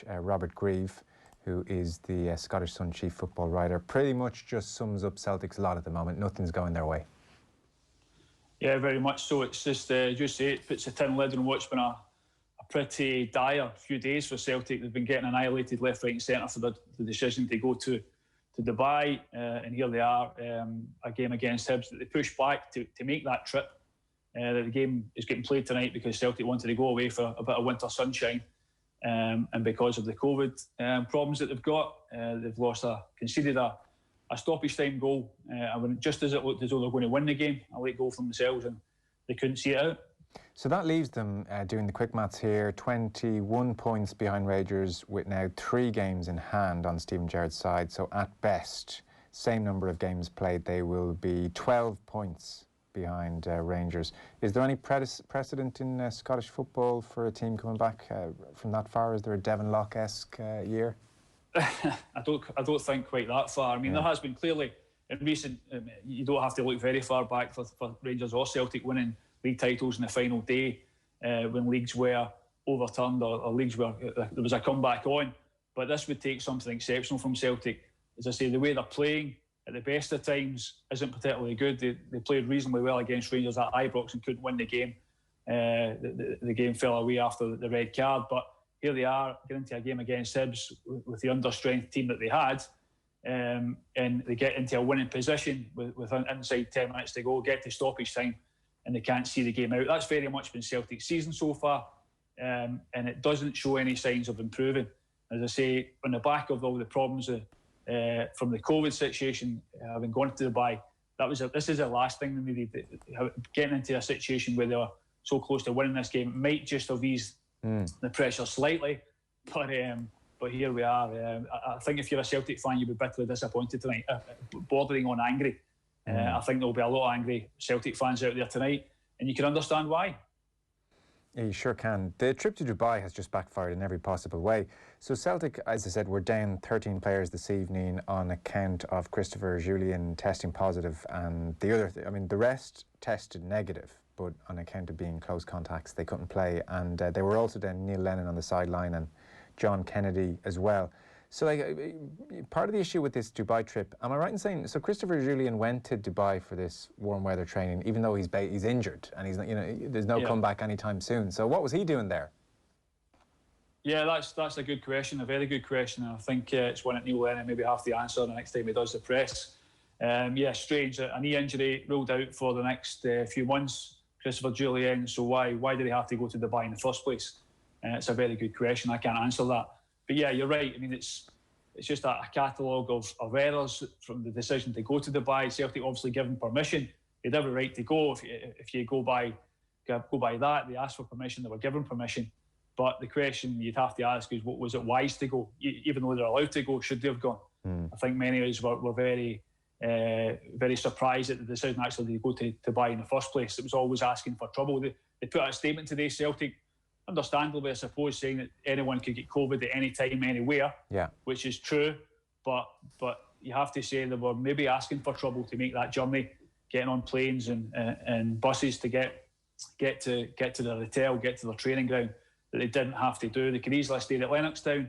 which Robert Grieve, who is the Scottish Sun chief football writer, pretty much just sums up Celtic's lot at the moment. Nothing's going their way. Yeah, very much so. It's just, you say, it puts a tin lid on what's been a pretty dire few days for Celtic. They've been getting annihilated left, right and centre for the decision to go to Dubai, and here they are, a game against Hibs that they pushed back to make that trip. The game is getting played tonight because Celtic wanted to go away for a bit of winter sunshine, and because of the COVID problems that they've got, they've conceded a stoppage time goal, and just as it looked as though they're going to win the game, a late goal from themselves, and they couldn't see it out. So that leaves them, doing the quick maths here, 21 points behind Rangers with now 3 games in hand on Steven Gerrard's side. So at best, same number of games played, they will be 12 points behind Rangers. Is there any precedent in Scottish football for a team coming back from that far? Is there a Devon Lock-esque year? I don't think quite that far. I mean, there has been clearly in recent. You don't have to look very far back for Rangers or Celtic winning league titles in the final day when leagues were overturned or leagues where there was a comeback on. But this would take something exceptional from Celtic. As I say, the way they're playing at the best of times isn't particularly good. They played reasonably well against Rangers at Ibrox and couldn't win the game. The game fell away after the red card, but here they are, getting into a game against Hibs with the understrength team that they had, and they get into a winning position with inside 10 minutes to go, get to stoppage time, and they can't see the game out. That's very much been Celtic's season so far, and it doesn't show any signs of improving. As I say, on the back of all the problems from the COVID situation, having gone to Dubai, this is the last thing they needed. Getting into a situation where they were so close to winning this game might just have eased the pressure slightly, but here we are. I think if you're a Celtic fan, you'll be bitterly disappointed tonight, bordering on angry. I think there'll be a lot of angry Celtic fans out there tonight, and you can understand why. Yeah, you sure can. The trip to Dubai has just backfired in every possible way. So Celtic, as I said, were down 13 players this evening on account of Christopher Jullien testing positive, and the rest tested negative, but on account of being close contacts, they couldn't play. And they were also down Neil Lennon on the sideline and John Kennedy as well. So, part of the issue with this Dubai trip, am I right in saying, so Christopher Jullien went to Dubai for this warm weather training, even though he's injured and he's not, there's no comeback anytime soon. So, what was he doing there? Yeah, that's a good question, a very good question. And I think it's one that Neil Lennon maybe have to answer the next time he does the press. Yeah, strange. A knee injury ruled out for the next few months. Christopher Jullien. So why did he have to go to Dubai in the first place? It's a very good question. I can't answer that. But yeah, you're right. I mean, it's just a catalogue of errors from the decision to go to Dubai. Celtic obviously given permission. They had every right to go. If you go by that, they asked for permission. They were given permission. But the question you'd have to ask is, what was it wise to go? Even though they're allowed to go, should they have gone? I think many of us were very, very surprised at the decision actually to go to Dubai in the first place. It was always asking for trouble. They put out a statement today, Celtic, understandably, I suppose, saying that anyone could get COVID at any time, anywhere, which is true. But you have to say they were maybe asking for trouble to make that journey, getting on planes and buses to get to their hotel, get to their training ground, that they didn't have to do. They could easily stay at Lennoxtown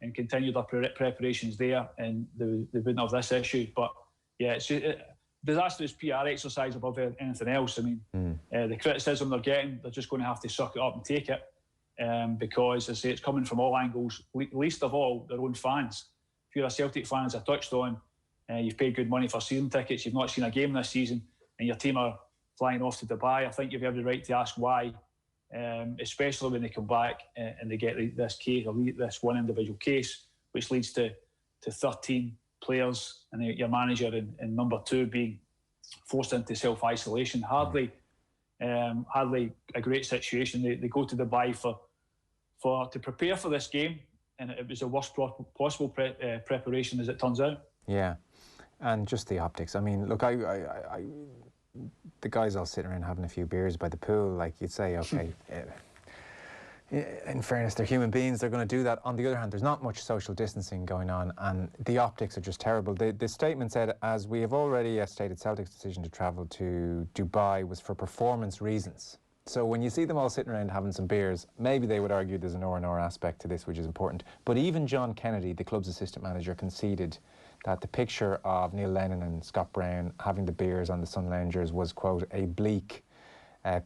and continue their preparations there, and they wouldn't have this issue. But yeah, it's a disastrous PR exercise above anything else. I mean, the criticism they're getting, they're just going to have to suck it up and take it, because, as I say, it's coming from all angles, least of all their own fans. If you're a Celtic fan, as I touched on, you've paid good money for season tickets, you've not seen a game this season, and your team are flying off to Dubai. I think you've every right to ask why, especially when they come back and they get this case, or this one individual case, which leads to 13 players and your manager and number 2 being forced into self-isolation. Hardly a great situation. They go to Dubai to prepare for this game, and it was the worst possible preparation, as it turns out. Yeah, and just the optics. I mean, look, the guys all sitting around having a few beers by the pool, like you'd say, okay, in fairness, they're human beings, they're going to do that. On the other hand, there's not much social distancing going on, and the optics are just terrible. The statement said, as we have already stated, Celtic's decision to travel to Dubai was for performance reasons. So when you see them all sitting around having some beers, maybe they would argue there's an R&R aspect to this, which is important. But even John Kennedy, the club's assistant manager, conceded that the picture of Neil Lennon and Scott Brown having the beers on the Sun Loungers was, quote, a bleak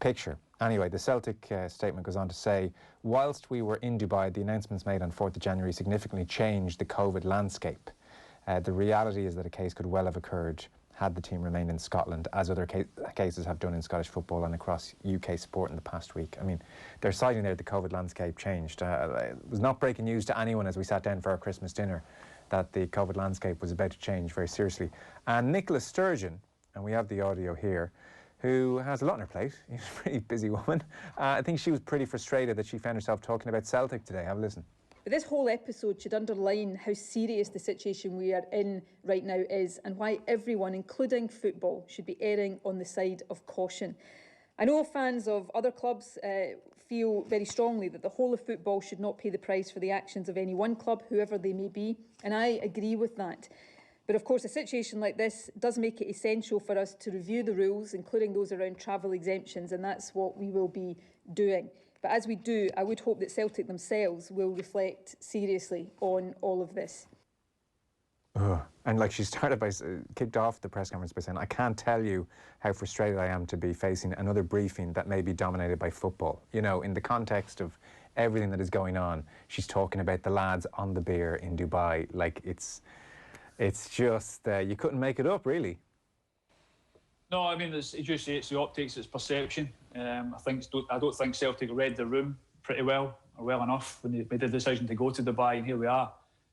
picture. Anyway, the Celtic statement goes on to say, whilst we were in Dubai, the announcements made on 4th of January significantly changed the COVID landscape. The reality is that a case could well have occurred had the team remained in Scotland, as other cases have done in Scottish football and across UK sport in the past week. I mean, they're citing there the COVID landscape changed. It was not breaking news to anyone as we sat down for our Christmas dinner that the COVID landscape was about to change very seriously. And Nicola Sturgeon, and we have the audio here, who has a lot on her plate. She's a pretty busy woman. I think she was pretty frustrated that she found herself talking about Celtic today. Have a listen. But this whole episode should underline how serious the situation we are in right now is, and why everyone, including football, should be erring on the side of caution. I know fans of other clubs feel very strongly that the whole of football should not pay the price for the actions of any one club, whoever they may be, and I agree with that. But of course, a situation like this does make it essential for us to review the rules, including those around travel exemptions, and that's what we will be doing. But as we do, I would hope that Celtic themselves will reflect seriously on all of this. And like she started by, kicked off the press conference by saying, I can't tell you how frustrated I am to be facing another briefing that may be dominated by football. You know, in the context of everything that is going on, she's talking about the lads on the beer in Dubai. Like it's just, you couldn't make it up, really. No, I mean, as you say, it's the optics, it's perception. I don't think Celtic read the room pretty well, or well enough, when they made the decision to go to Dubai, and here we are,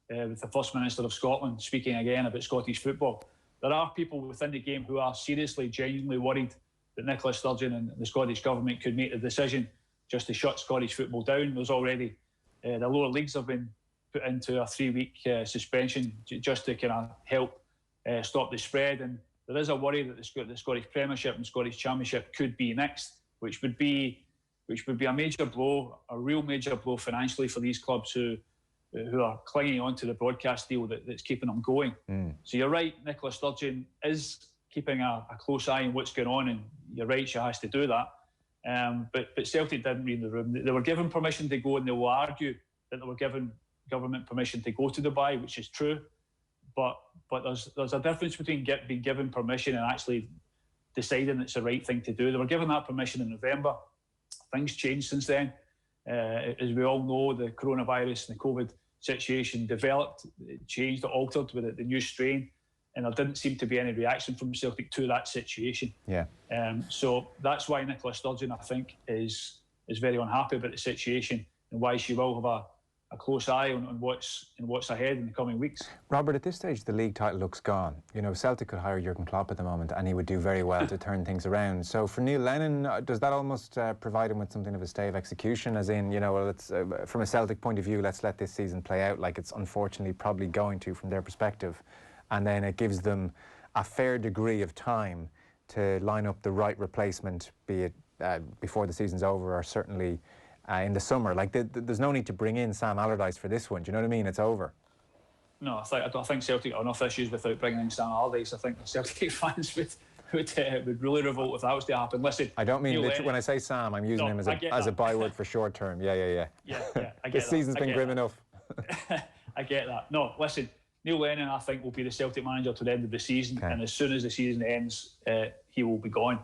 with the First Minister of Scotland speaking again about Scottish football. There are people within the game who are seriously, genuinely worried that Nicola Sturgeon and the Scottish Government could make the decision just to shut Scottish football down. There's already, the lower leagues have been put into a 3-week suspension just to kind of help stop the spread. And there is a worry that the Scottish Premiership and Scottish Championship could be next, which would be a major blow, a real major blow financially for these clubs who are clinging on to the broadcast deal that's keeping them going. So you're right, Nicola Sturgeon is keeping a close eye on what's going on, and you're right, she has to do that. But Celtic didn't read the room. They were given permission to go, and they will argue that they were given government permission to go to Dubai, which is true. But there's a difference between being given permission and actually deciding it's the right thing to do. They were given that permission in November. Things changed since then. As we all know, the coronavirus and the COVID situation developed, it changed, it altered with the new strain, and there didn't seem to be any reaction from Celtic to that situation. Yeah. So that's why Nicola Sturgeon, I think, is very unhappy about the situation, and why she will have a close eye on what's ahead in the coming weeks. Robert, at this stage, the league title looks gone. You know, Celtic could hire Jurgen Klopp at the moment, and he would do very well to turn things around. So for Neil Lennon, does that almost provide him with something of a stay of execution, as in, you know, well, it's, from a Celtic point of view, let's let this season play out like it's unfortunately probably going to from their perspective, and then it gives them a fair degree of time to line up the right replacement, be it before the season's over, or certainly in the summer. Like, there's no need to bring in Sam Allardyce for this one. Do you know what I mean? It's over. No, I think Celtic have enough issues without bringing in Sam Allardyce. I think Celtic fans would really revolt if that was to happen. Listen, I don't mean when I say Sam, I'm using him as a byword for short term. Yeah. Yeah, I get this season's been grim enough. I get that. No, listen, Neil Lennon, I think, will be the Celtic manager to the end of the season, and as soon as the season ends, he will be gone.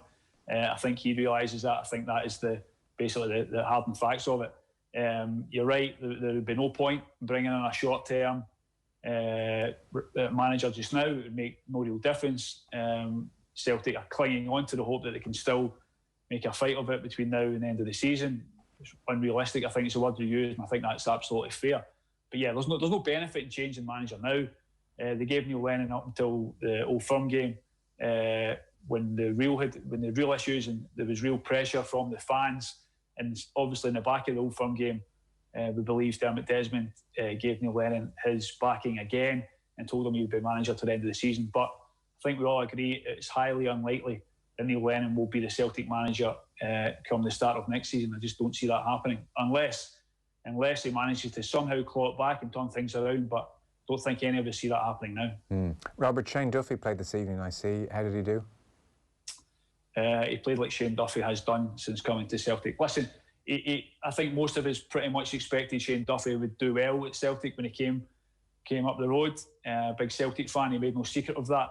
I think he realises that. I think that is basically the hard and facts of it. You're right, there would be no point in bringing in a short-term manager just now. It would make no real difference. Celtic are clinging on to the hope that they can still make a fight of it between now and the end of the season. It's unrealistic, I think, it's the word you use, and I think that's absolutely fair. But yeah, there's no benefit in changing manager now. They gave Neil Lennon up until the Old Firm game, when the real issues and there was real pressure from the fans. And obviously in the back of the Old Firm game, we believe Dermot Desmond gave Neil Lennon his backing again and told him he would be manager to the end of the season. But I think we all agree it's highly unlikely that Neil Lennon will be the Celtic manager come the start of next season. I just don't see that happening unless he manages to somehow claw it back and turn things around. But I don't think any of us see that happening now. Robert, Shane Duffy played this evening, I see. How did he do? He played like Shane Duffy has done since coming to Celtic. Listen, I think most of us pretty much expected Shane Duffy would do well at Celtic when he came up the road. Big Celtic fan, he made no secret of that.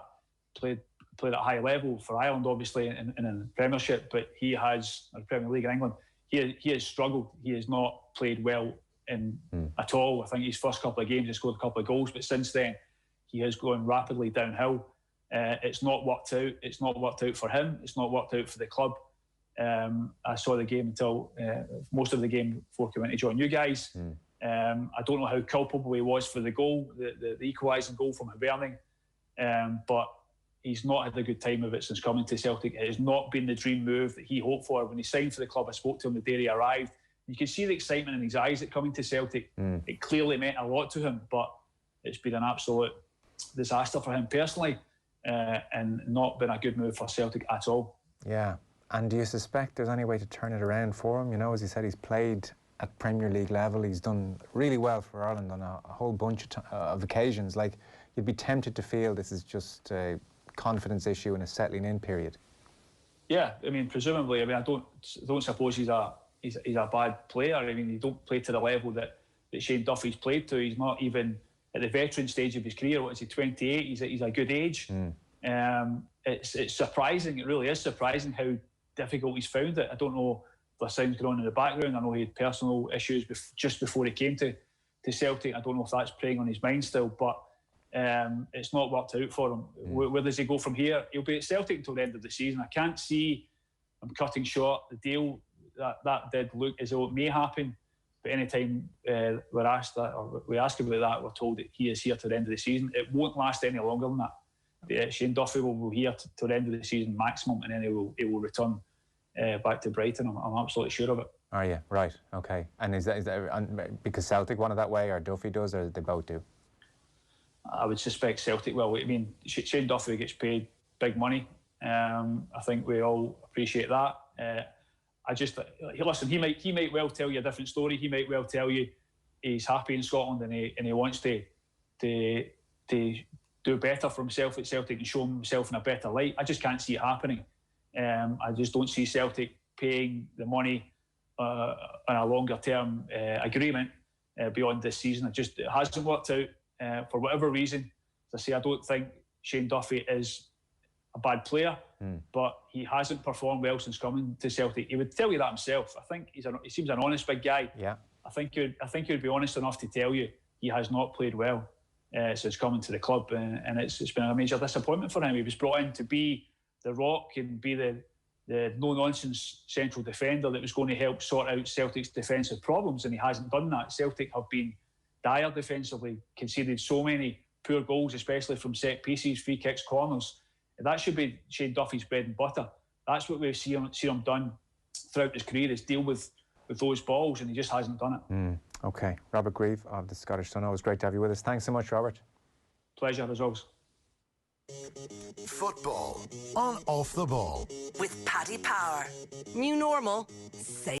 Played at a high level for Ireland, obviously, in the Premiership, but he has, or Premier League in England, he has struggled. He has not played well at all. I think his first couple of games he scored a couple of goals, but since then he has gone rapidly downhill. It's not worked out. It's not worked out for him. It's not worked out for the club. I saw the game until most of the game before coming to join you guys. I don't know how culpable he was for the goal, the equalising goal from Hibernian, but he's not had a good time of it since coming to Celtic. It has not been the dream move that he hoped for when he signed for the club. I spoke to him the day he arrived. You can see the excitement in his eyes at coming to Celtic. It clearly meant a lot to him, but it's been an absolute disaster for him personally, and not been a good move for Celtic at all. Yeah, and do you suspect there's any way to turn it around for him? You know, as he said, he's played at Premier League level. He's done really well for Ireland on a whole bunch of occasions. Like, you'd be tempted to feel this is just a confidence issue and a settling in period. Yeah, I mean, presumably. I mean, I don't suppose he's a bad player. I mean, he don't play to the level that Shane Duffy's played to. He's not even at the veteran stage of his career. What is he, 28? He's a good age. It's surprising. It really is surprising how difficult he's found it. I don't know if there's sounds going on in the background. I know he had personal issues just before he came to Celtic. I don't know if that's preying on his mind still, but it's not worked out for him. Where does he go from here? He'll be at Celtic until the end of the season. I can't see him cutting short the deal. That did look as though it may happen, but any time we ask about that, we're told that he is here to the end of the season. It won't last any longer than that. Shane Duffy will be here to the end of the season maximum, and then he will return back to Brighton. I'm absolutely sure of it. Are you? Right, okay. And is that because Celtic want it that way, or Duffy does, or they both do? I would suspect Celtic will. I mean, Shane Duffy gets paid big money. I think we all appreciate that. Listen, he might well tell you a different story. He might well tell you he's happy in Scotland and he wants to do better for himself at Celtic and show himself in a better light. I just can't see it happening. I just don't see Celtic paying the money on a longer term agreement beyond this season. It hasn't worked out for whatever reason. As I say, I don't think Shane Duffy is a bad player, but he hasn't performed well since coming to Celtic. He would tell you that himself. I think he seems an honest big guy. Yeah. I think he'd be honest enough to tell you he has not played well since coming to the club, and it's been a major disappointment for him. He was brought in to be the rock and be the no-nonsense central defender that was going to help sort out Celtic's defensive problems, and he hasn't done that. Celtic have been dire defensively, conceded so many poor goals, especially from set pieces, free kicks, corners. That should be Shane Duffy's bread and butter. That's what we've seen him done throughout his career, is deal with those balls, and he just hasn't done it. Okay. Robert Grieve of the Scottish Sun. Always great to have you with us. Thanks so much, Robert. Pleasure, as always. Football on Off the Ball with Paddy Power. New normal. Say